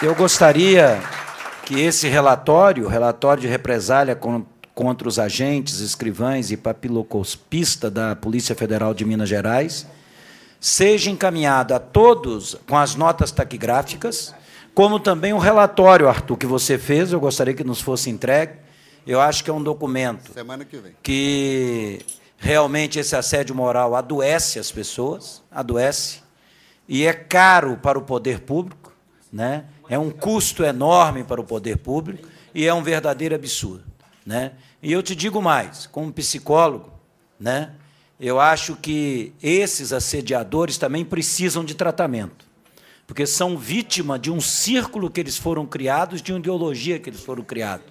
Eu gostaria que esse relatório, o relatório de represália contra os agentes, escrivães e papiloscopistas da Polícia Federal de Minas Gerais, seja encaminhado a todos com as notas taquigráficas, como também o relatório, Arthur, que você fez, eu gostaria que nos fosse entregue. Eu acho que é um documento semana que vem, que realmente esse assédio moral adoece as pessoas, adoece, e é caro para o poder público, né? É um custo enorme para o poder público e é um verdadeiro absurdo, né? E eu te digo mais, como psicólogo, né? Eu acho que esses assediadores também precisam de tratamento, porque são vítima de um círculo que eles foram criados, de uma ideologia que eles foram criados.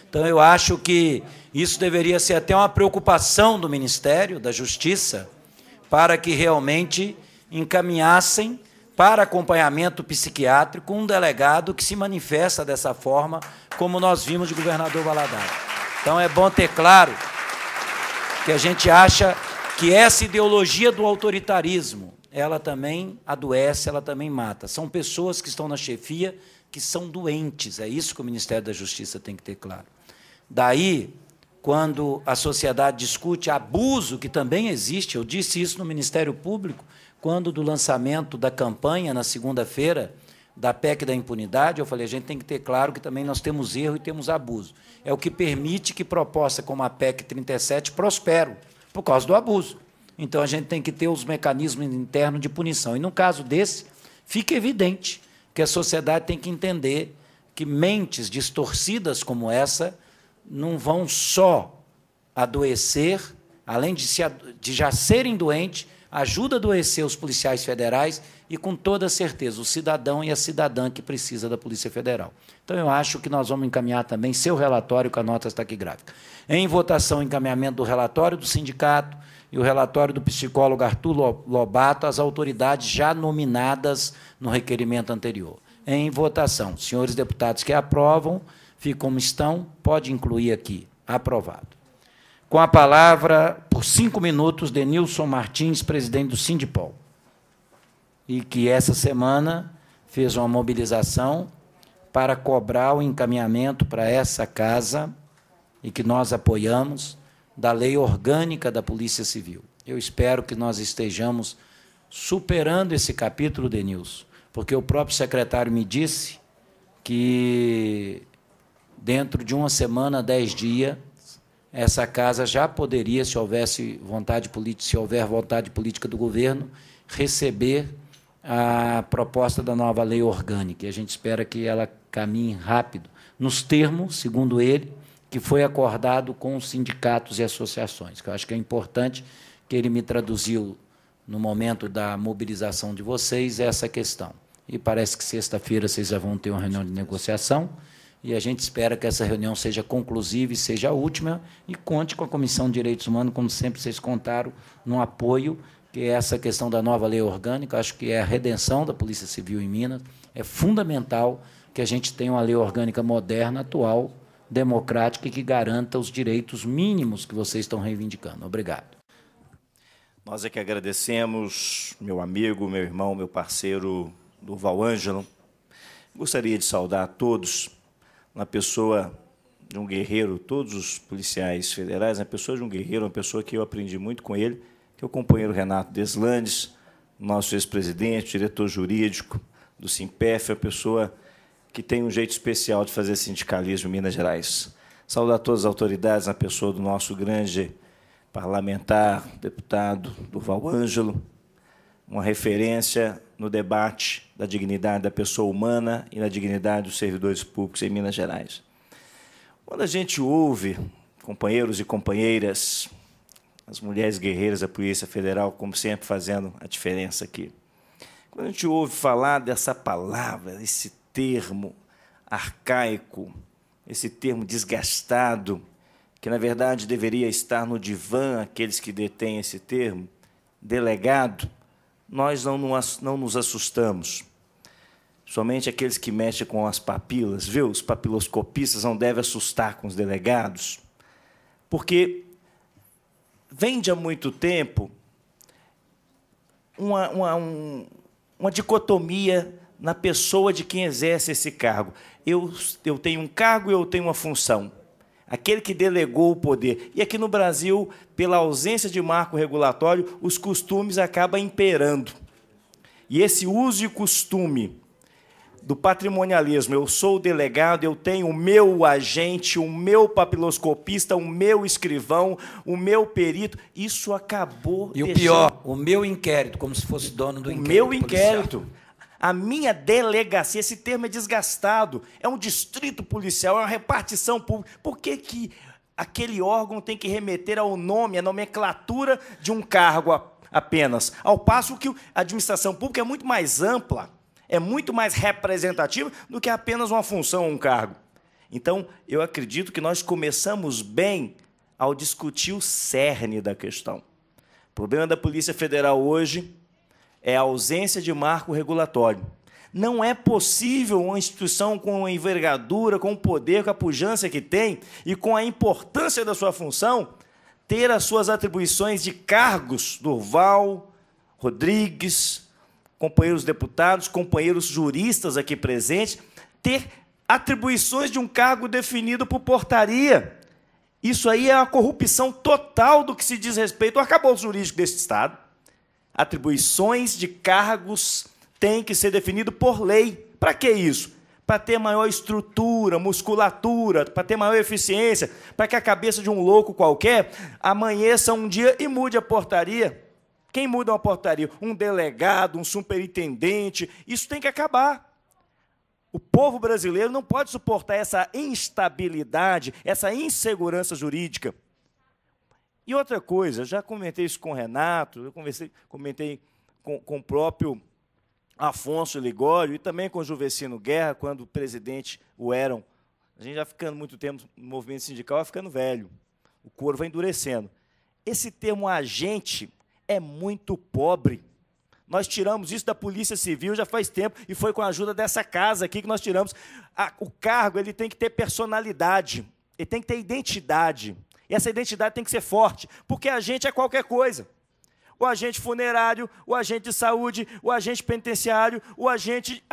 Então, eu acho que isso deveria ser até uma preocupação do Ministério da Justiça para que realmente encaminhassem para acompanhamento psiquiátrico um delegado que se manifesta dessa forma, como nós vimos de governador Valadares. Então, é bom ter claro que a gente acha que essa ideologia do autoritarismo, ela também adoece, ela também mata. São pessoas que estão na chefia que são doentes, é isso que o Ministério da Justiça tem que ter claro. Daí, quando a sociedade discute abuso, que também existe, eu disse isso no Ministério Público, quando do lançamento da campanha, na segunda-feira, da PEC da impunidade, eu falei, a gente tem que ter claro que também nós temos erro e temos abuso. É o que permite que proposta como a PEC 37 prosperem, por causa do abuso. Então, a gente tem que ter os mecanismos internos de punição. E, no caso desse, fica evidente que a sociedade tem que entender que mentes distorcidas como essa não vão só adoecer, além de já serem doentes, ajuda a adoecer os policiais federais e, com toda certeza, o cidadão e a cidadã que precisa da Polícia Federal. Então, eu acho que nós vamos encaminhar também seu relatório com a nota taquigráfica. Em votação, encaminhamento do relatório do sindicato e o relatório do psicólogo Arthur Lobato, as autoridades já nominadas no requerimento anterior. Em votação, senhores deputados que aprovam, ficam como estão, pode incluir aqui, aprovado. Com a palavra, por 5 minutos, Denilson Martins, presidente do Sindipol, e que essa semana fez uma mobilização para cobrar o encaminhamento para essa casa, e que nós apoiamos, da lei orgânica da Polícia Civil. Eu espero que nós estejamos superando esse capítulo, Denilson, porque o próprio secretário me disse que, dentro de uma semana, 10 dias, essa casa já poderia, se houvesse vontade política, se houver vontade política do governo, receber a proposta da nova lei orgânica. E a gente espera que ela caminhe rápido, nos termos, segundo ele, que foi acordado com os sindicatos e associações, que eu acho que é importante, que ele me traduziu, no momento da mobilização de vocês, essa questão. E parece que sexta-feira vocês já vão ter uma reunião de negociação, e a gente espera que essa reunião seja conclusiva e seja a última, e conte com a Comissão de Direitos Humanos, como sempre vocês contaram, no apoio, que é essa questão da nova lei orgânica. Acho que é a redenção da Polícia Civil em Minas. É fundamental que a gente tenha uma lei orgânica moderna, atual, democrática e que garanta os direitos mínimos que vocês estão reivindicando. Obrigado. Nós é que agradecemos, meu amigo, meu irmão, meu parceiro, Durval Ângelo. Gostaria de saudar a todos, na pessoa de um guerreiro, todos os policiais federais, na pessoa de um guerreiro, uma pessoa que eu aprendi muito com ele, que é o companheiro Renato Deslandes, nosso ex-presidente, diretor jurídico do Simpef, a pessoa que tem um jeito especial de fazer sindicalismo em Minas Gerais. Saudar todas as autoridades, na pessoa do nosso grande parlamentar, deputado Durval Ângelo, uma referência no debate da dignidade da pessoa humana e na dignidade dos servidores públicos em Minas Gerais. Quando a gente ouve, companheiros e companheiras, as mulheres guerreiras da Polícia Federal, como sempre, fazendo a diferença aqui, quando a gente ouve falar dessa palavra, esse termo arcaico, esse termo desgastado, que, na verdade, deveria estar no divã, aqueles que detêm esse termo, delegado, nós não nos assustamos. Somente aqueles que mexem com as papilas, viu? Os papiloscopistas não devem assustar com os delegados, porque vem de há muito tempo uma dicotomia na pessoa de quem exerce esse cargo. Eu tenho um cargo, eu tenho uma função. Aquele que delegou o poder. E aqui no Brasil, pela ausência de marco regulatório, os costumes acabam imperando. E esse uso e costume do patrimonialismo, eu sou o delegado, eu tenho o meu agente, o meu papiloscopista, o meu escrivão, o meu perito, isso acabou E o pior, o meu inquérito, como se fosse dono do inquérito. O meu inquérito. A minha delegacia, esse termo é desgastado, é um distrito policial, é uma repartição pública. Por que aquele órgão tem que remeter ao nome, à nomenclatura de um cargo apenas? Ao passo que a administração pública é muito mais ampla, é muito mais representativa do que apenas uma função ou um cargo. Então, eu acredito que nós começamos bem ao discutir o cerne da questão. O problema da Polícia Federal hoje é a ausência de marco regulatório. Não é possível uma instituição com a envergadura, com o poder, com a pujança que tem e com a importância da sua função, ter as suas atribuições de cargos, Durval, Rodrigues, companheiros deputados, companheiros juristas aqui presentes, ter atribuições de um cargo definido por portaria. Isso aí é a corrupção total do que se diz respeito ao arcabouço jurídico deste Estado. Atribuições de cargos têm que ser definido por lei. Para que isso? Para ter maior estrutura, musculatura, para ter maior eficiência, para que a cabeça de um louco qualquer amanheça um dia e mude a portaria. Quem muda uma portaria? Um delegado, um superintendente. Isso tem que acabar. O povo brasileiro não pode suportar essa instabilidade, essa insegurança jurídica. E outra coisa, já comentei isso com o Renato, eu comentei com o próprio Afonso Ligório e também com o Juvecino Guerra, quando o presidente o eram. A gente já ficando muito tempo no movimento sindical, vai ficando velho. O couro vai endurecendo. Esse termo agente é muito pobre. Nós tiramos isso da Polícia Civil já faz tempo e foi com a ajuda dessa casa aqui que nós tiramos. O cargo ele tem que ter personalidade, ele tem que ter identidade. E essa identidade tem que ser forte, porque agente é qualquer coisa. O agente funerário, o agente de saúde, o agente penitenciário, o agente...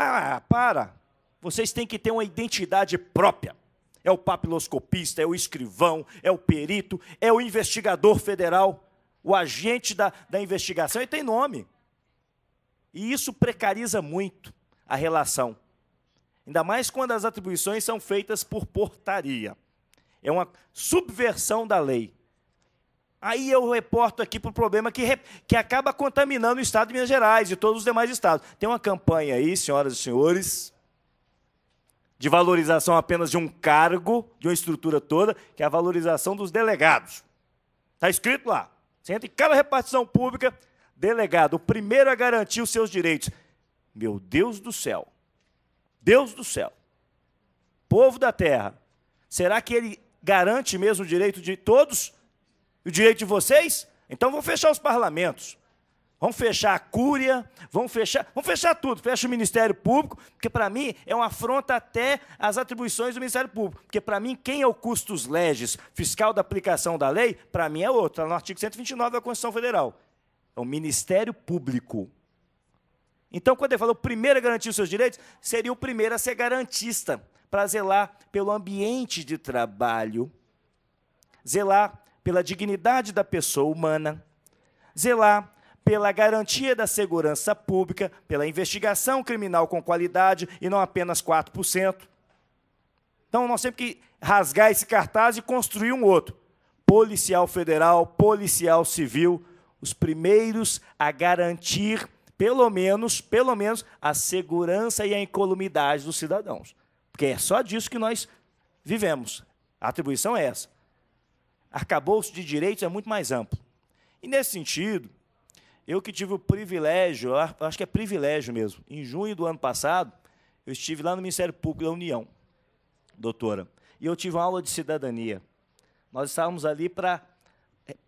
Vocês têm que ter uma identidade própria. É o papiloscopista, é o escrivão, é o perito, é o investigador federal, o agente da investigação, ele tem nome. E isso precariza muito a relação. Ainda mais quando as atribuições são feitas por portaria. É uma subversão da lei. Aí eu reporto aqui para o problema que acaba contaminando o Estado de Minas Gerais e todos os demais estados. Tem uma campanha aí, senhoras e senhores, de valorização apenas de um cargo, de uma estrutura toda, que é a valorização dos delegados. Está escrito lá. Você entra em cada repartição pública, delegado, o primeiro a garantir os seus direitos. Meu Deus do céu. Deus do céu. Povo da terra. Será que ele garante mesmo o direito de todos? E o direito de vocês? Então vamos fechar os parlamentos. Vamos fechar a Cúria, vamos fechar tudo. Fecha o Ministério Público, porque para mim é uma afronta até às atribuições do Ministério Público. Porque para mim, quem é o custos legis, fiscal da aplicação da lei, para mim é outro. Está no artigo 129 da Constituição Federal. É o Ministério Público. Então, quando ele falou o primeiro a garantir os seus direitos, seria o primeiro a ser garantista, para zelar pelo ambiente de trabalho, zelar pela dignidade da pessoa humana, zelar pela garantia da segurança pública, pela investigação criminal com qualidade e não apenas 4%. Então, nós temos que rasgar esse cartaz e construir um outro. Policial federal, policial civil, os primeiros a garantir, pelo menos, a segurança e a incolumidade dos cidadãos. Porque é só disso que nós vivemos. A atribuição é essa. Arcabouço de direitos é muito mais amplo. E, nesse sentido, eu que tive o privilégio, eu acho que é privilégio mesmo, em junho do ano passado, eu estive lá no Ministério Público da União, doutora, e eu tive uma aula de cidadania. Nós estávamos ali para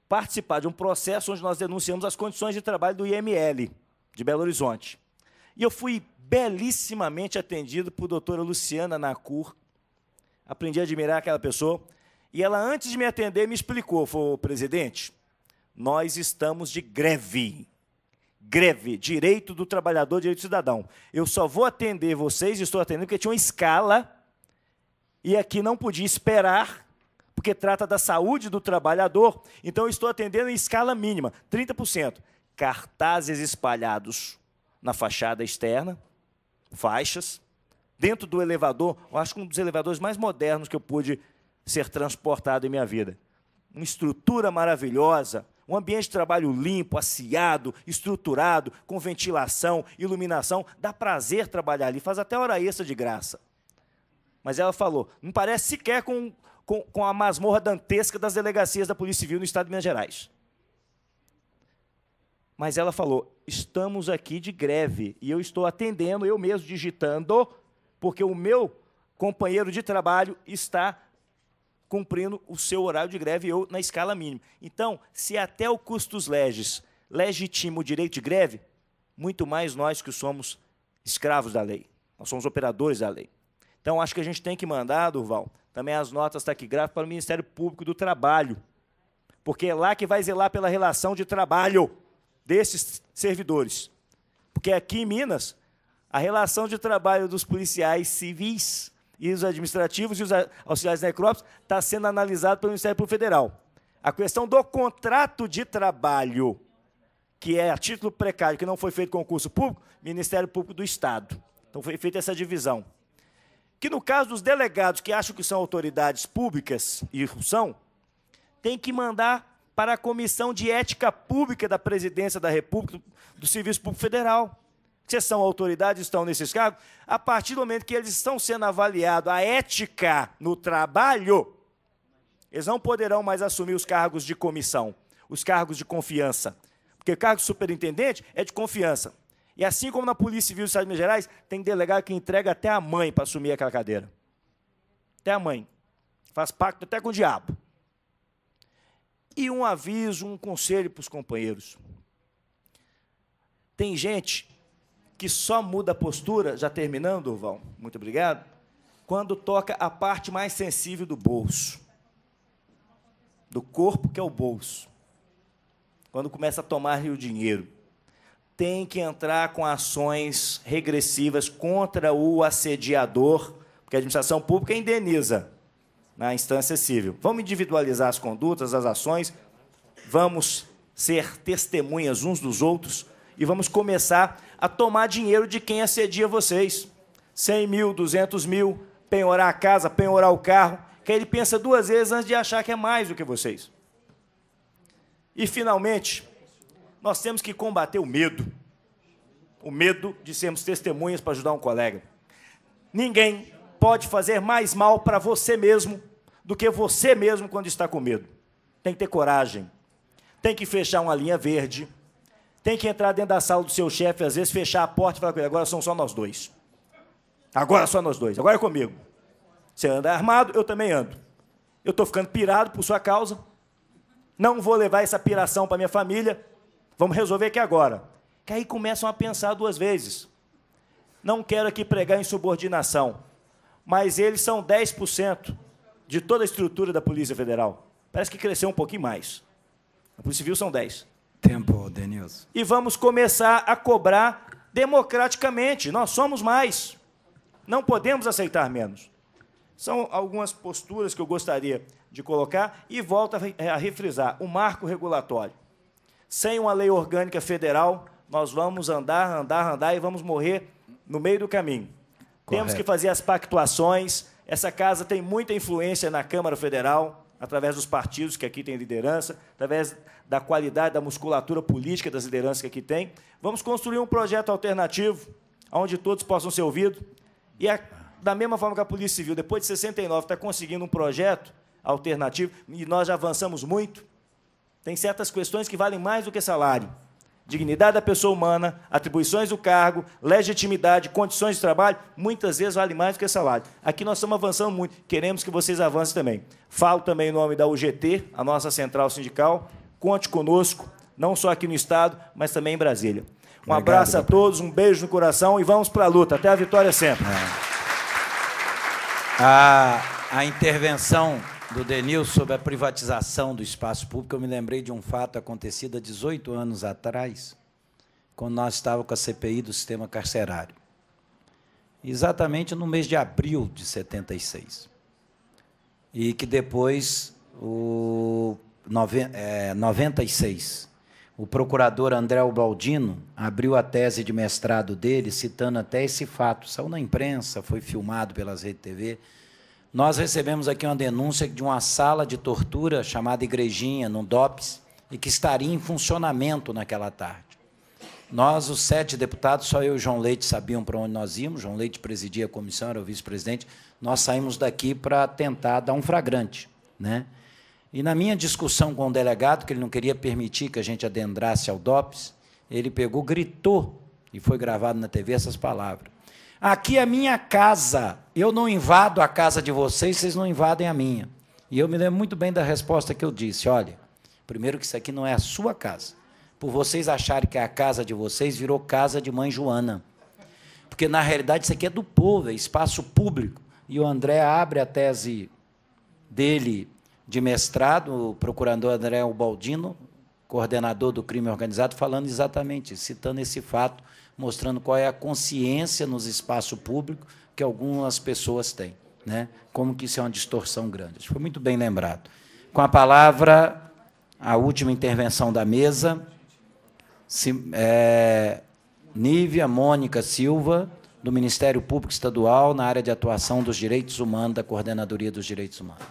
participar de um processo onde nós denunciamos as condições de trabalho do IML, de Belo Horizonte. E eu fui belíssimamente atendido por doutora Luciana Nacur. Aprendi a admirar aquela pessoa. E ela, antes de me atender, me explicou, falou, presidente, nós estamos de greve. greve, direito do trabalhador, direito do cidadão. Eu só vou atender vocês, estou atendendo, porque tinha uma escala, e aqui não podia esperar, porque trata da saúde do trabalhador, então eu estou atendendo em escala mínima, 30%. Cartazes espalhados na fachada externa, faixas, dentro do elevador, eu acho que um dos elevadores mais modernos que eu pude ser transportado em minha vida. Uma estrutura maravilhosa, um ambiente de trabalho limpo, asseado, estruturado, com ventilação, iluminação. Dá prazer trabalhar ali, faz até hora extra de graça. Mas ela falou, não parece sequer com a masmorra dantesca das delegacias da Polícia Civil no estado de Minas Gerais. Mas ela falou, estamos aqui de greve, e eu estou atendendo, eu mesmo digitando, porque o meu companheiro de trabalho está cumprindo o seu horário de greve, eu na escala mínima. Então, se até o custos legis legitima o direito de greve, muito mais nós que somos escravos da lei. Nós somos operadores da lei. Então, acho que a gente tem que mandar, Durval, também as notas taquigráficas para o Ministério Público do Trabalho, porque é lá que vai zelar pela relação de trabalho desses servidores. Porque aqui em Minas, a relação de trabalho dos policiais civis e os administrativos e os auxiliares da necrópole está sendo analisado pelo Ministério Público Federal. A questão do contrato de trabalho, que é a título precário, que não foi feito concurso público, Ministério Público do Estado. Então foi feita essa divisão. Que no caso dos delegados que acham que são autoridades públicas, e são, tem que mandar para a Comissão de Ética Pública da Presidência da República, do Serviço Público Federal. Se são autoridades, estão nesses cargos, a partir do momento que eles estão sendo avaliados a ética no trabalho, eles não poderão mais assumir os cargos de comissão, os cargos de confiança. Porque o cargo de superintendente é de confiança. E assim como na Polícia Civil do Estado de Minas Gerais, tem delegado que entrega até a mãe para assumir aquela cadeira. Até a mãe. Faz pacto até com o diabo. E um aviso, um conselho para os companheiros. Tem gente que só muda a postura, já terminando, Durval, muito obrigado, quando toca a parte mais sensível do bolso, do corpo, que é o bolso. Quando começa a tomar o dinheiro. Tem que entrar com ações regressivas contra o assediador, porque a administração pública indeniza na instância civil. Vamos individualizar as condutas, as ações, vamos ser testemunhas uns dos outros e vamos começar a tomar dinheiro de quem assedia vocês. 100 mil, 200 mil, penhorar a casa, penhorar o carro, que ele pensa duas vezes antes de achar que é mais do que vocês. E, finalmente, nós temos que combater o medo de sermos testemunhas para ajudar um colega. Ninguém pode fazer mais mal para você mesmo do que você mesmo quando está com medo. Tem que ter coragem, tem que fechar uma linha verde, tem que entrar dentro da sala do seu chefe, às vezes fechar a porta e falar com ele, agora são só nós dois. Agora só nós dois, agora é comigo. Você anda armado, eu também ando. Eu estou ficando pirado por sua causa, não vou levar essa piração para minha família, vamos resolver aqui agora. Que aí começam a pensar duas vezes. Não quero aqui pregar insubordinação, mas eles são 10% de toda a estrutura da Polícia Federal. Parece que cresceu um pouquinho mais. A Polícia Civil são 10. Tempo, Denilson. E vamos começar a cobrar democraticamente. Nós somos mais. Não podemos aceitar menos. São algumas posturas que eu gostaria de colocar e volto a refrisar. O marco regulatório. Sem uma lei orgânica federal, nós vamos andar e vamos morrer no meio do caminho. Correto. Temos que fazer as pactuações. Essa casa tem muita influência na Câmara Federal, através dos partidos que aqui têm liderança, através da qualidade da musculatura política das lideranças que aqui tem. Vamos construir um projeto alternativo, onde todos possam ser ouvidos. E, da mesma forma que a Polícia Civil, depois de 69, está conseguindo um projeto alternativo, e nós já avançamos muito, tem certas questões que valem mais do que salário. Dignidade da pessoa humana, atribuições do cargo, legitimidade, condições de trabalho, muitas vezes vale mais do que salário. Aqui nós estamos avançando muito, queremos que vocês avancem também. Falo também em nome da UGT, a nossa central sindical, conte conosco, não só aqui no Estado, mas também em Brasília. Um abraço a todos, um beijo no coração e vamos para a luta. Até a vitória sempre. A intervenção do Denilson sobre a privatização do espaço público, eu me lembrei de um fato acontecido há 18 anos atrás, quando nós estávamos com a CPI do sistema carcerário. Exatamente no mês de abril de 76. E que depois, 96, o procurador André Ubaldino abriu a tese de mestrado dele, citando até esse fato. Saiu na imprensa, foi filmado pelas redes TV. Nós recebemos aqui uma denúncia de uma sala de tortura chamada Igrejinha, no DOPS, e que estaria em funcionamento naquela tarde. Nós, os 7 deputados, só eu e o João Leite sabiam para onde nós íamos. João Leite presidia a comissão, era o vice-presidente. Nós saímos daqui para tentar dar um flagrante, né? E, na minha discussão com o delegado, que ele não queria permitir que a gente adentrasse ao DOPS, ele pegou, gritou, e foi gravado na TV essas palavras: aqui é a minha casa, eu não invado a casa de vocês, vocês não invadem a minha. E eu me lembro muito bem da resposta que eu disse: olha, primeiro que isso aqui não é a sua casa. Por vocês acharem que é a casa de vocês, virou casa de mãe Joana. Porque, na realidade, isso aqui é do povo, é espaço público. E o André abre a tese dele de mestrado, o procurador André Ubaldino, coordenador do crime organizado, falando exatamente, citando esse fato, mostrando qual é a consciência nos espaços públicos que algumas pessoas têm, né? Como que isso é uma distorção grande. Isso foi muito bem lembrado. Com a palavra, a última intervenção da mesa, Nívia Mônica Silva, do Ministério Público Estadual, na área de atuação dos direitos humanos, da Coordenadoria dos Direitos Humanos.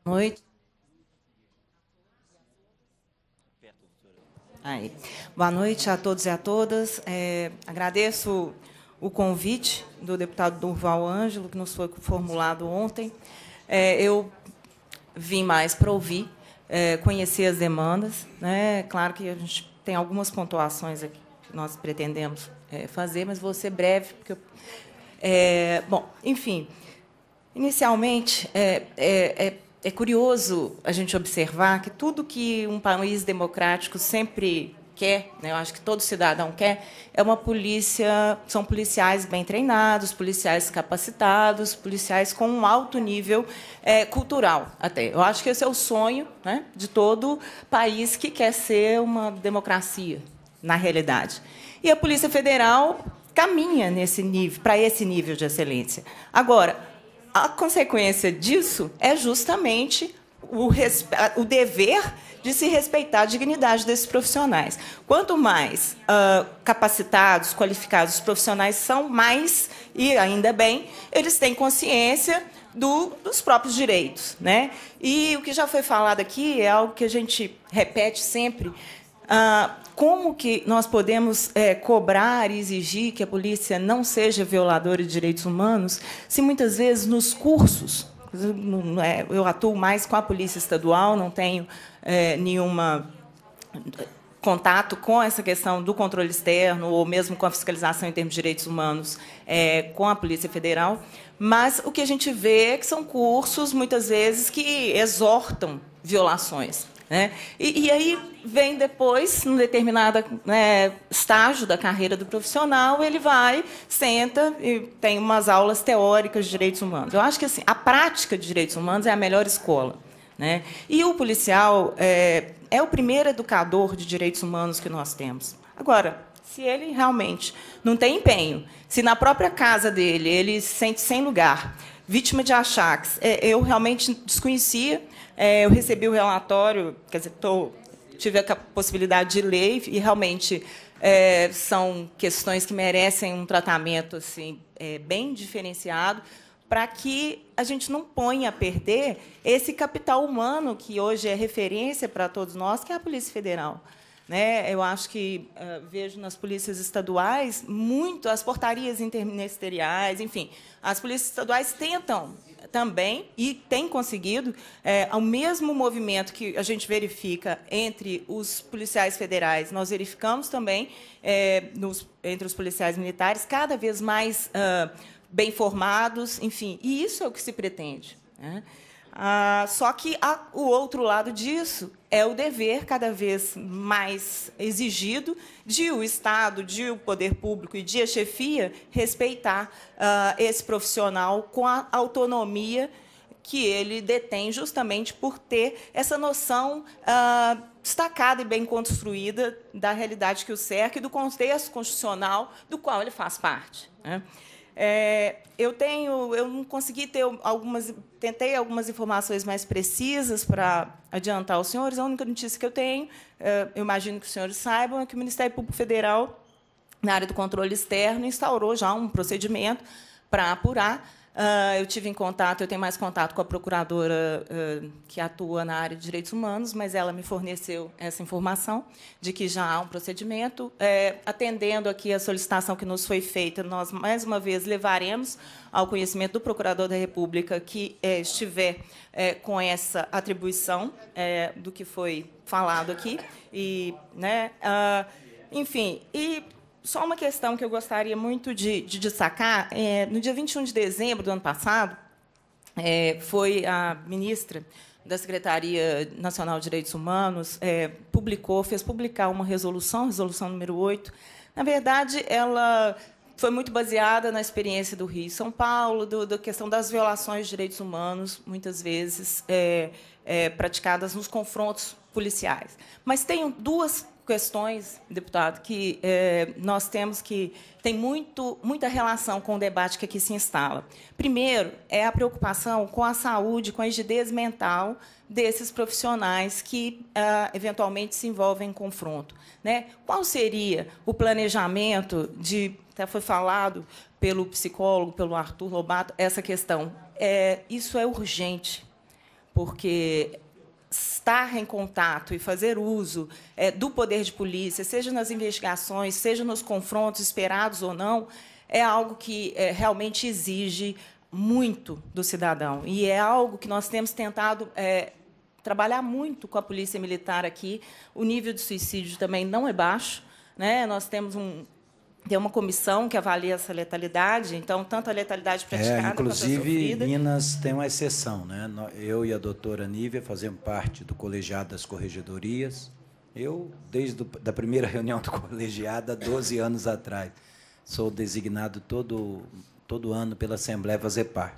Boa noite. Boa noite a todos e a todas. Agradeço o convite do deputado Durval Ângelo, que nos foi formulado ontem. Eu vim mais para ouvir, conhecer as demandas, né? Claro que a gente tem algumas pontuações aqui que nós pretendemos fazer, mas vou ser breve, porque bom, enfim, inicialmente é curioso a gente observar que tudo que um país democrático sempre quer, né, eu acho que todo cidadão quer, é uma polícia, são policiais bem treinados, policiais capacitados, policiais com um alto nível cultural até. Eu acho que esse é o sonho, né, de todo país que quer ser uma democracia, na realidade. E a Polícia Federal caminha nesse nível, para esse nível de excelência. Agora, a consequência disso é justamente o dever de se respeitar a dignidade desses profissionais. Quanto mais capacitados, qualificados os profissionais são, mais, e ainda bem, eles têm consciência dos próprios direitos, né? E o que já foi falado aqui é algo que a gente repete sempre. Como que nós podemos cobrar e exigir que a polícia não seja violadora de direitos humanos, se muitas vezes nos cursos, eu atuo mais com a Polícia Estadual, não tenho nenhum contato com essa questão do controle externo ou mesmo com a fiscalização em termos de direitos humanos com a Polícia Federal, mas o que a gente vê é que são cursos, muitas vezes, que exortam violações, né? E aí vem depois, num determinado estágio da carreira do profissional, ele vai, senta e tem umas aulas teóricas de direitos humanos. Eu acho que assim, a prática de direitos humanos é a melhor escola, né? E o policial é o primeiro educador de direitos humanos que nós temos. Agora, se ele realmente não tem empenho, se na própria casa dele ele se sente sem lugar, vítima de achaques, eu realmente desconhecia. Eu recebi o relatório, quer dizer, tive a possibilidade de ler, e realmente são questões que merecem um tratamento assim, bem diferenciado, para que a gente não ponha a perder esse capital humano que hoje é referência para todos nós, que é a Polícia Federal. Né? Eu acho que vejo nas polícias estaduais muito as portarias interministeriais, enfim, as polícias estaduais tentam também, e têm conseguido, ao mesmo movimento que a gente verifica entre os policiais federais, nós verificamos também entre os policiais militares, cada vez mais bem formados, enfim, e isso é o que se pretende, né? Só que o outro lado disso é o dever cada vez mais exigido de o Estado, de o poder público e de a chefia respeitar esse profissional com a autonomia que ele detém justamente por ter essa noção destacada e bem construída da realidade que o cerca e do contexto constitucional do qual ele faz parte, né? Eu não consegui ter tentei algumas informações mais precisas para adiantar aos senhores. A única notícia que eu tenho, eu imagino que os senhores saibam, é que o Ministério Público Federal, na área do controle externo, instaurou já um procedimento para apurar. Eu tenho mais contato com a procuradora que atua na área de direitos humanos, mas ela me forneceu essa informação de que já há um procedimento. Atendendo aqui a solicitação que nos foi feita, nós, mais uma vez, levaremos ao conhecimento do Procurador da República que estiver com essa atribuição do que foi falado aqui. Enfim, só uma questão que eu gostaria muito de destacar. No dia 21 de dezembro do ano passado, foi a ministra da Secretaria Nacional de Direitos Humanos, fez publicar uma resolução número 8. Na verdade, ela foi muito baseada na experiência do Rio e São Paulo, da questão das violações de direitos humanos, muitas vezes praticadas nos confrontos policiais. Mas tem duas questões, deputado, que nós temos que tem muita relação com o debate que aqui se instala. Primeiro, é a preocupação com a saúde, com a rigidez mental desses profissionais que, eventualmente, se envolvem em confronto, né? Qual seria o planejamento até foi falado pelo psicólogo, pelo Arthur Lobato, essa questão. Isso é urgente, porque estar em contato e fazer uso do poder de polícia, seja nas investigações, seja nos confrontos esperados ou não, é algo que realmente exige muito do cidadão. E é algo que nós temos tentado trabalhar muito com a Polícia Militar aqui. O nível de suicídio também não é baixo, né? Nós temos tem uma comissão que avalia essa letalidade, então, tanto a letalidade praticada quanto a sofrida. Inclusive, Minas tem uma exceção, né? Eu e a doutora Nívia fazemos parte do colegiado das corregedorias. Eu, desde a primeira reunião do colegiado, há 12 anos atrás, sou designado todo ano pela Assembleia fazer parte.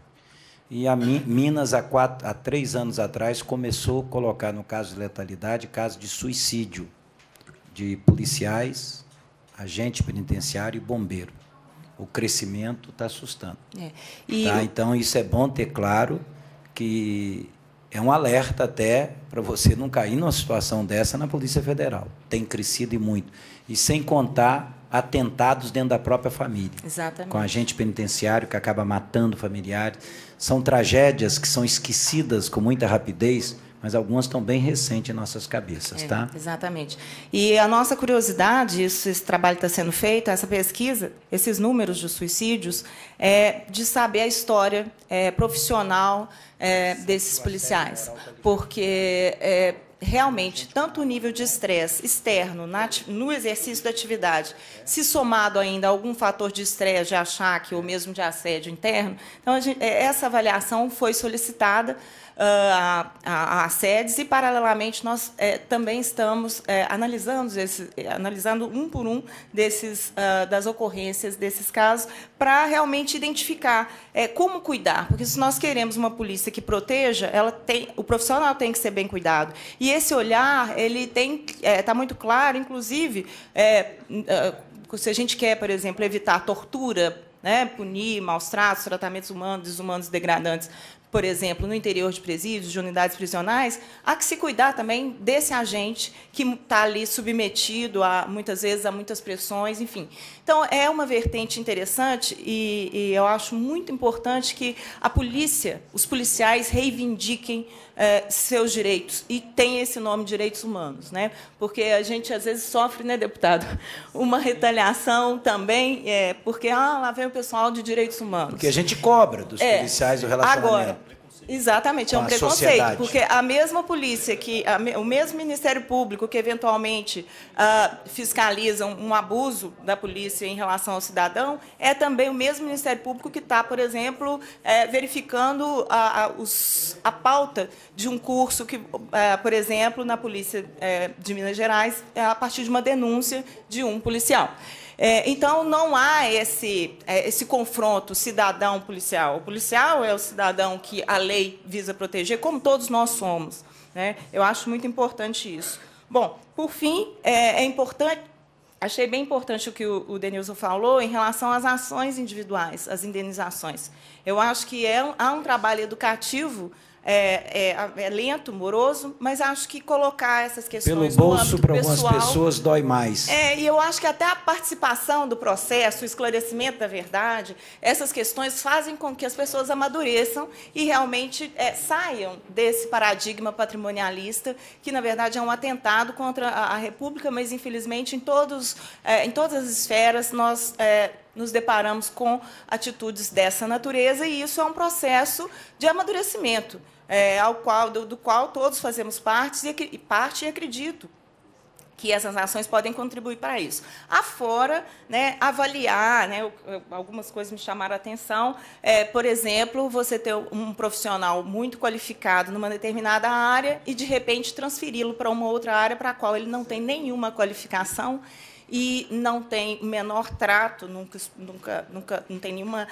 E a Minas, há 3 anos atrás, começou a colocar, no caso de letalidade, caso de suicídio de policiais, agente penitenciário e bombeiro. O crescimento está assustando. Então, isso é bom ter claro, que é um alerta até para você não cair numa situação dessa na Polícia Federal. Tem crescido e muito. E sem contar atentados dentro da própria família. Exatamente. Com agente penitenciário que acaba matando familiares. São tragédias que são esquecidas com muita rapidez, mas algumas estão bem recentes em nossas cabeças, tá? Exatamente. E a nossa curiosidade, esse trabalho está sendo feito, essa pesquisa, esses números de suicídios, de saber a história profissional desses policiais, porque realmente, tanto o nível de estresse externo no exercício da atividade, se somado ainda a algum fator de estresse, de achaque ou mesmo de assédio interno, então essa avaliação foi solicitada a sedes e, paralelamente, nós também estamos analisando um por um das ocorrências desses casos para realmente identificar como cuidar, porque se nós queremos uma polícia que proteja, o profissional tem que ser bem cuidado. E esse olhar ele está muito claro, inclusive, se a gente quer, por exemplo, evitar tortura, né, punir maus tratos, tratamentos humanos, desumanos e degradantes, por exemplo, no interior de presídios, de unidades prisionais, há que se cuidar também desse agente que está ali submetido, muitas vezes, a muitas pressões, enfim. Então, é uma vertente interessante e eu acho muito importante que a polícia, os policiais, reivindiquem seus direitos, e tem esse nome, direitos humanos, né? Porque a gente, às vezes, sofre, né, deputado, uma retaliação também, porque lá vem o pessoal de direitos humanos. Porque a gente cobra dos policiais o relacionamento. Agora, exatamente, é um preconceito, porque a mesma polícia, o mesmo Ministério Público que, eventualmente, fiscaliza um abuso da polícia em relação ao cidadão, é também o mesmo Ministério Público que está, por exemplo, verificando a pauta de um curso que, por exemplo, na Polícia de Minas Gerais, a partir de uma denúncia de um policial. Então, não há esse confronto cidadão-policial. O policial é o cidadão que a lei visa proteger, como todos nós somos, né? Eu acho muito importante isso. Bom, por fim, é importante, achei bem importante o que o Denilson falou em relação às ações individuais, às indenizações. Eu acho que há um trabalho educativo, lento, moroso, mas acho que colocar essas questões pelo bolso para algumas pessoas dói mais. E eu acho que até a participação do processo, o esclarecimento da verdade, essas questões fazem com que as pessoas amadureçam e realmente saiam desse paradigma patrimonialista, que, na verdade, é um atentado contra a República, mas, infelizmente, em todas as esferas, nós nos deparamos com atitudes dessa natureza, e isso é um processo de amadurecimento, do qual todos fazemos parte e acredito que essas ações podem contribuir para isso. Afora, avaliar, algumas coisas me chamaram a atenção, por exemplo, você ter um profissional muito qualificado numa determinada área e, de repente, transferi-lo para uma outra área para a qual ele não tem nenhuma qualificação e não tem o menor trato, nunca não tem nenhuma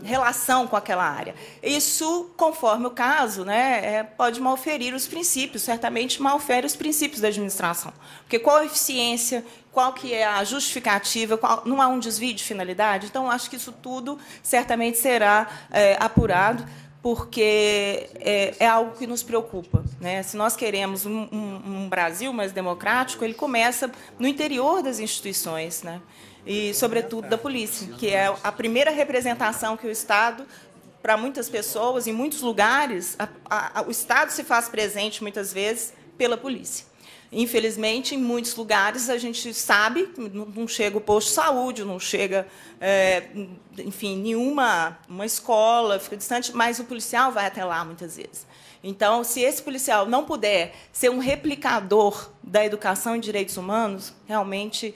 relação com aquela área. Isso, conforme o caso, pode malferir os princípios, certamente malfere os princípios da administração. Porque qual a eficiência, qual que é a justificativa, não há um desvio de finalidade? Então, acho que isso tudo certamente será apurado, porque é algo que nos preocupa, né? Se nós queremos um Brasil mais democrático, ele começa no interior das instituições, né? E, sobretudo, da polícia, que é a primeira representação que o Estado, para muitas pessoas, em muitos lugares, o Estado se faz presente, muitas vezes, pela polícia. Infelizmente, em muitos lugares, a gente sabe que não chega o posto de saúde, não chega, enfim, nenhuma escola, fica distante, mas o policial vai até lá, muitas vezes. Então, se esse policial não puder ser um replicador da educação em direitos humanos, realmente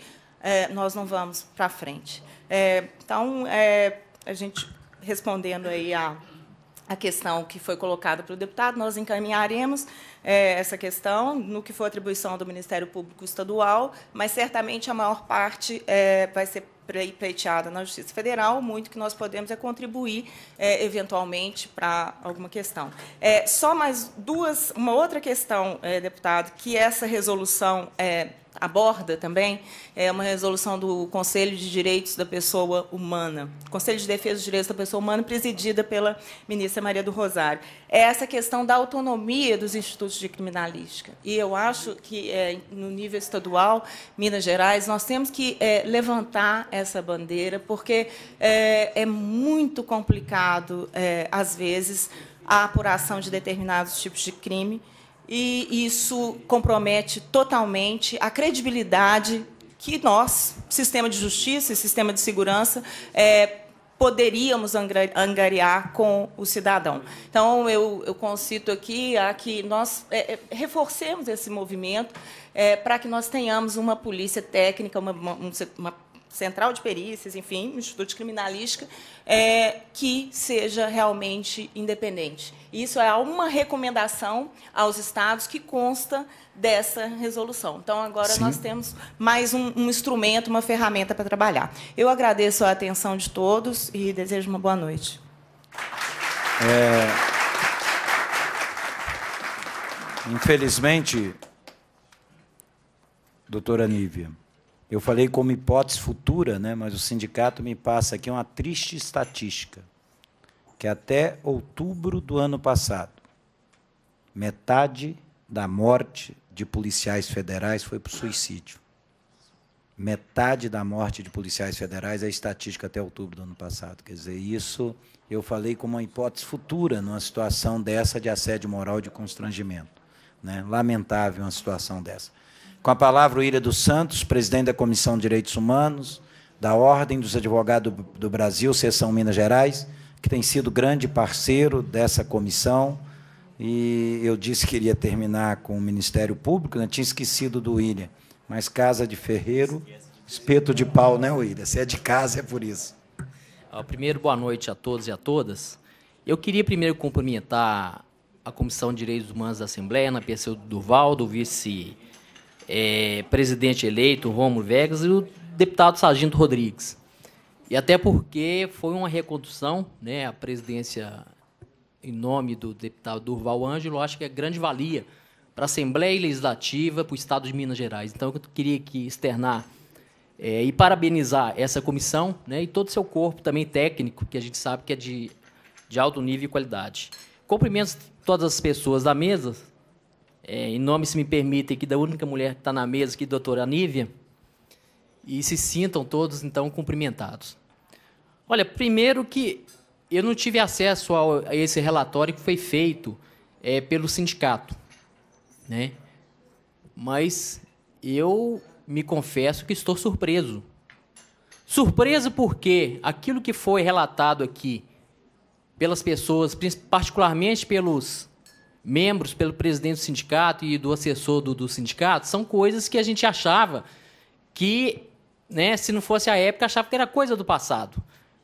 nós não vamos para frente. Então, a gente, respondendo aí a questão que foi colocada pelo deputado, nós encaminharemos essa questão no que for atribuição do Ministério Público Estadual, mas certamente a maior parte vai ser pleiteada na Justiça Federal. Muito que nós podemos contribuir, eventualmente, para alguma questão. Só mais uma outra questão, deputado, que essa resolução aborda também, é uma resolução do Conselho de Direitos da Pessoa Humana, Conselho de Defesa dos Direitos da Pessoa Humana, presidida pela ministra Maria do Rosário. É essa questão da autonomia dos institutos de criminalística. E eu acho que, no nível estadual, Minas Gerais, nós temos que levantar essa bandeira, porque é muito complicado, às vezes, a apuração de determinados tipos de crime, e isso compromete totalmente a credibilidade que nós, sistema de justiça e sistema de segurança, poderíamos angariar com o cidadão. Então, eu concito aqui a que nós reforcemos esse movimento para que nós tenhamos uma polícia técnica, uma central de perícias, enfim, um instituto de criminalística, que seja realmente independente. Isso é uma recomendação aos estados que consta dessa resolução. Então, agora Sim. Nós temos mais um instrumento, uma ferramenta para trabalhar. Eu agradeço a atenção de todos e desejo uma boa noite. Infelizmente, doutora Nívia, eu falei como hipótese futura, mas o sindicato me passa aqui uma triste estatística, que até outubro do ano passado, metade da morte de policiais federais foi por suicídio. Metade da morte de policiais federais é a estatística até outubro do ano passado. Quer dizer, isso eu falei como uma hipótese futura, numa situação dessa de assédio moral e de constrangimento. Lamentável uma situação dessa. Com a palavra, o Ilha dos Santos, presidente da Comissão de Direitos Humanos, da Ordem dos Advogados do Brasil, Seção Minas Gerais, que tem sido grande parceiro dessa comissão, e eu disse que iria terminar com o Ministério Público, tinha esquecido do William, mas casa de ferreiro, espeto de pau, né, William? Se é de casa, é por isso. Primeiro, boa noite a todos e a todas. Eu queria primeiro cumprimentar a Comissão de Direitos Humanos da Assembleia, na pessoa do Durval, do vice presidente eleito, Rômulo Vegas, e deputado Sargento Rodrigues. E até porque foi uma recondução, né, a presidência em nome do deputado Durval Ângelo, acho que é grande valia para a Assembleia Legislativa, para o Estado de Minas Gerais. Então, eu queria aqui externar e parabenizar essa comissão, né, e todo o seu corpo também técnico, que a gente sabe que é de alto nível e qualidade. Cumprimento todas as pessoas da mesa, em nome, se me permitem, aqui da única mulher que está na mesa, aqui, doutora Anívia, e se sintam todos, então, cumprimentados. Olha, primeiro que eu não tive acesso a esse relatório que foi feito pelo sindicato, né? Mas eu me confesso que estou surpreso. Surpreso porque aquilo que foi relatado aqui pelas pessoas, particularmente pelos membros, pelo presidente do sindicato e do assessor do sindicato, são coisas que a gente achava que, né, se não fosse a época, achava que era coisa do passado,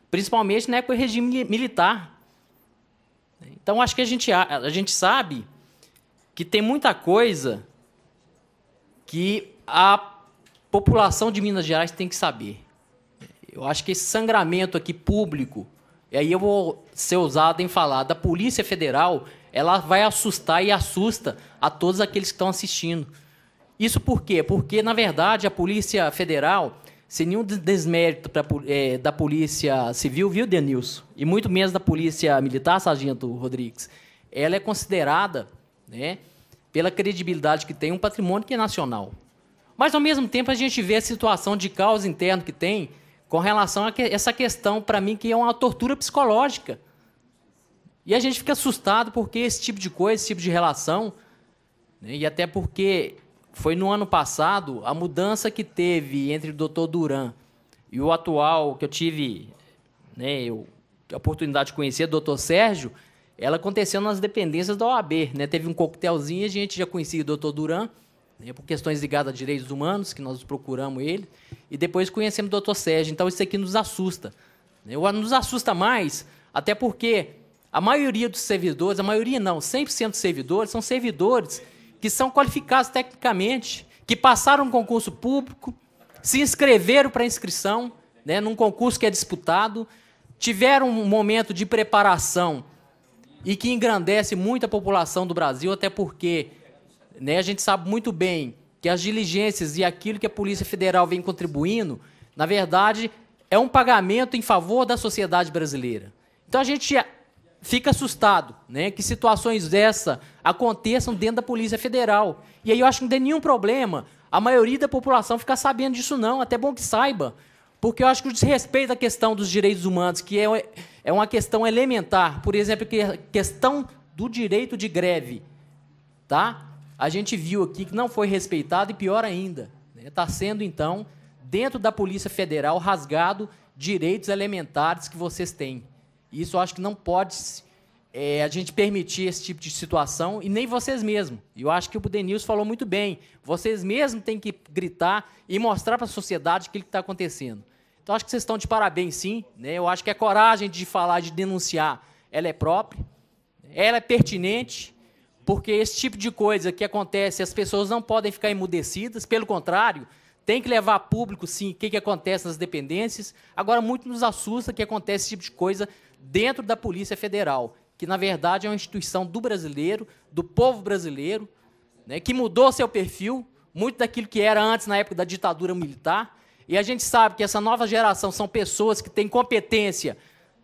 principalmente na época do regime militar. Então, acho que a gente sabe que tem muita coisa que a população de Minas Gerais tem que saber. Eu acho que esse sangramento aqui público, e aí eu vou ser ousado em falar da Polícia Federal, ela vai assustar e assusta a todos aqueles que estão assistindo. Isso por quê? Porque, na verdade, a Polícia Federal, sem nenhum desmérito da Polícia Civil, viu, Denilson? E muito menos da Polícia Militar, Sargento Rodrigues, ela é considerada, né, pela credibilidade que tem, um patrimônio que é nacional. Mas, ao mesmo tempo, a gente vê a situação de caos interno que tem com relação a essa questão, para mim, que é uma tortura psicológica. E a gente fica assustado porque esse tipo de coisa, esse tipo de relação, né, e até porque foi no ano passado a mudança que teve entre o doutor Duran e o atual, que eu tive, né, a oportunidade de conhecer, o doutor Sérgio, ela aconteceu nas dependências da OAB. Né, teve um coquetelzinho, a gente já conhecia o doutor Duran, né, por questões ligadas a direitos humanos, que nós procuramos ele, e depois conhecemos o doutor Sérgio. Então, isso aqui nos assusta. Né, nos assusta mais, até porque a maioria dos servidores, a maioria não, 100% dos servidores, são servidores que são qualificados tecnicamente, que passaram um concurso público, se inscreveram para inscrição, né, num concurso que é disputado, tiveram um momento de preparação e que engrandece muito a população do Brasil, até porque, né, a gente sabe muito bem que as diligências e aquilo que a Polícia Federal vem contribuindo, na verdade, é um pagamento em favor da sociedade brasileira. Então, a gente fica assustado, né, que situações dessa aconteçam dentro da Polícia Federal. E aí eu acho que não tem nenhum problema a maioria da população ficar sabendo disso, não. Até bom que saiba, porque eu acho que o desrespeito à questão dos direitos humanos, que é uma questão elementar, por exemplo, que a questão do direito de greve, tá? A gente viu aqui que não foi respeitado e, pior ainda, está sendo, então, dentro da Polícia Federal, rasgado direitos elementares que vocês têm. Isso eu acho que não pode a gente permitir esse tipo de situação, e nem vocês mesmos. E eu acho que o Denilson falou muito bem. Vocês mesmos têm que gritar e mostrar para a sociedade aquilo que está acontecendo. Então, acho que vocês estão de parabéns, sim. Né? Eu acho que a coragem de falar, de denunciar, ela é própria, ela é pertinente, porque esse tipo de coisa que acontece, as pessoas não podem ficar emudecidas, pelo contrário, tem que levar a público, sim, o que acontece nas dependências. Agora, muito nos assusta que acontece esse tipo de coisa dentro da Polícia Federal, que, na verdade, é uma instituição do brasileiro, do povo brasileiro, né, que mudou seu perfil, muito daquilo que era antes, na época da ditadura militar, e a gente sabe que essa nova geração são pessoas que têm competência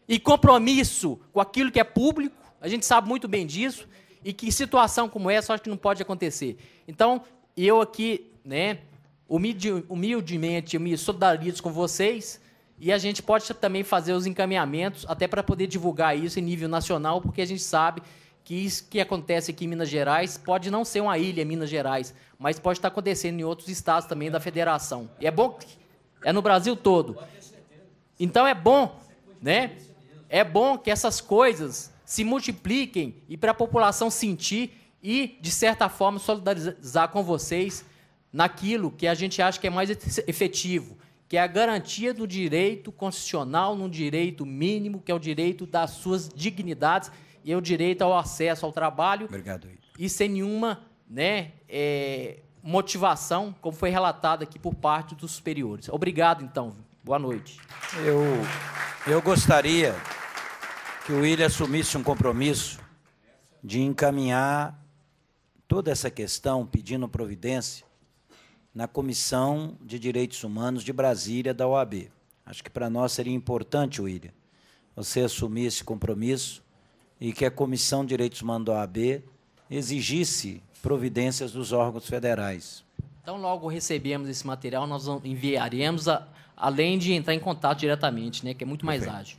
e compromisso com aquilo que é público, a gente sabe muito bem disso, e que situação como essa, eu acho que não pode acontecer. Então, eu aqui, né, humildemente, eu me solidarizo com vocês, e a gente pode também fazer os encaminhamentos, até para poder divulgar isso em nível nacional, porque a gente sabe que isso que acontece aqui em Minas Gerais pode não ser uma ilha, Minas Gerais, mas pode estar acontecendo em outros estados também da federação. E é bom, é no Brasil todo. Então é bom, né? É bom que essas coisas se multipliquem e para a população sentir e, de certa forma, solidarizar com vocês naquilo que a gente acha que é mais efetivo, que é a garantia do direito constitucional, num direito mínimo, que é o direito das suas dignidades e é o direito ao acesso ao trabalho. Obrigado. E sem nenhuma, né, motivação, como foi relatado aqui por parte dos superiores. Obrigado, então. Boa noite. Eu gostaria que o William assumisse um compromisso de encaminhar toda essa questão, pedindo providência, na Comissão de Direitos Humanos de Brasília, da OAB. Acho que para nós seria importante, William, você assumir esse compromisso e que a Comissão de Direitos Humanos da OAB exigisse providências dos órgãos federais. Então, logo recebemos esse material, nós enviaremos, além de entrar em contato diretamente, né, que é muito mais ágil.